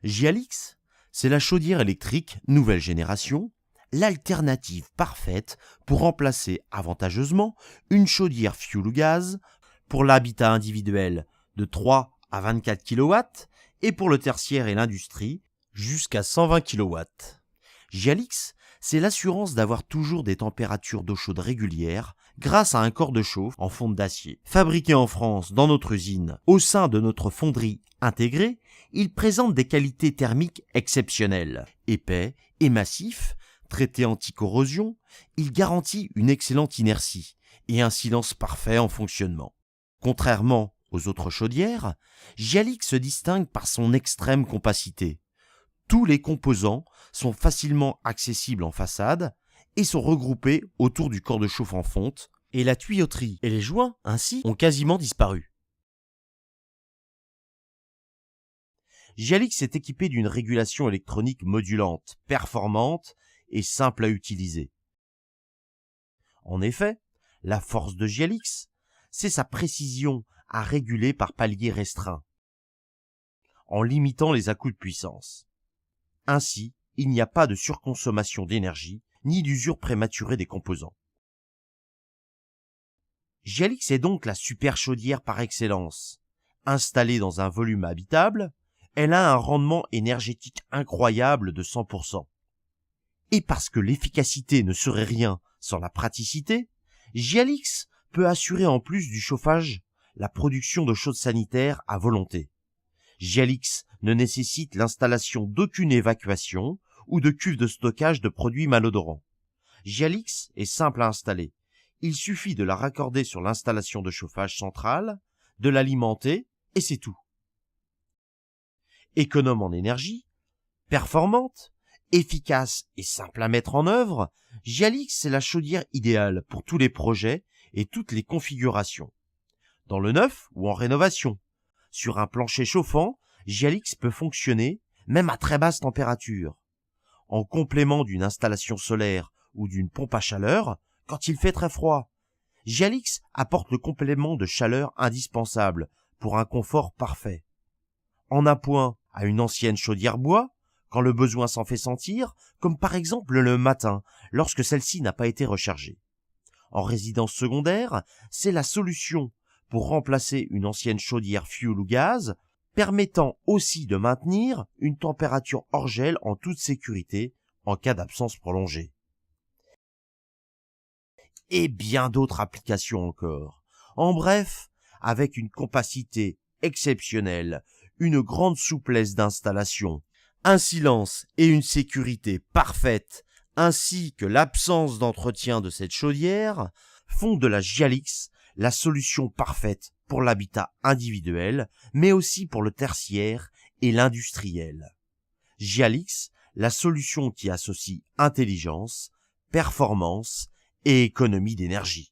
Gialix, c'est la chaudière électrique nouvelle génération, l'alternative parfaite pour remplacer avantageusement une chaudière fioul ou gaz pour l'habitat individuel de 3 à 24 kW et pour le tertiaire et l'industrie jusqu'à 120 kW. Gialix, c'est l'assurance d'avoir toujours des températures d'eau chaude régulières grâce à un corps de chauffe en fonte d'acier. Fabriqué en France dans notre usine au sein de notre fonderie intégrée, il présente des qualités thermiques exceptionnelles. Épais et massif, traité anti-corrosion, il garantit une excellente inertie et un silence parfait en fonctionnement. Contrairement aux autres chaudières, Gialix se distingue par son extrême compacité. Tous les composants sont facilement accessibles en façade et sont regroupés autour du corps de chauffe en fonte, et la tuyauterie et les joints, ainsi, ont quasiment disparu. Gialix est équipé d'une régulation électronique modulante, performante et simple à utiliser. En effet, la force de Gialix, c'est sa précision à réguler par paliers restreints, en limitant les à-coups de puissance. Ainsi, il n'y a pas de surconsommation d'énergie, ni d'usure prématurée des composants. Gialix est donc la super chaudière par excellence. Installée dans un volume habitable, elle a un rendement énergétique incroyable de 100%. Et parce que l'efficacité ne serait rien sans la praticité, Gialix peut assurer en plus du chauffage la production d'eau chaude sanitaire à volonté. Gialix ne nécessite l'installation d'aucune évacuation ou de cuve de stockage de produits malodorants. Gialix est simple à installer. Il suffit de la raccorder sur l'installation de chauffage centrale, de l'alimenter et c'est tout. Économe en énergie, performante, efficace et simple à mettre en œuvre, Gialix est la chaudière idéale pour tous les projets et toutes les configurations. Dans le neuf ou en rénovation, sur un plancher chauffant, Gialix peut fonctionner même à très basse température. En complément d'une installation solaire ou d'une pompe à chaleur, quand il fait très froid, Gialix apporte le complément de chaleur indispensable pour un confort parfait. En appoint à une ancienne chaudière bois, quand le besoin s'en fait sentir, comme par exemple le matin, lorsque celle-ci n'a pas été rechargée. En résidence secondaire, c'est la solution pour remplacer une ancienne chaudière fioul ou gaz, permettant aussi de maintenir une température hors gel en toute sécurité en cas d'absence prolongée. Et bien d'autres applications encore. En bref, avec une compacité exceptionnelle, une grande souplesse d'installation, un silence et une sécurité parfaite, ainsi que l'absence d'entretien de cette chaudière, font de la Gialix la solution parfaite pour l'habitat individuel, mais aussi pour le tertiaire et l'industriel. Gialix, la solution qui associe intelligence, performance et économie d'énergie.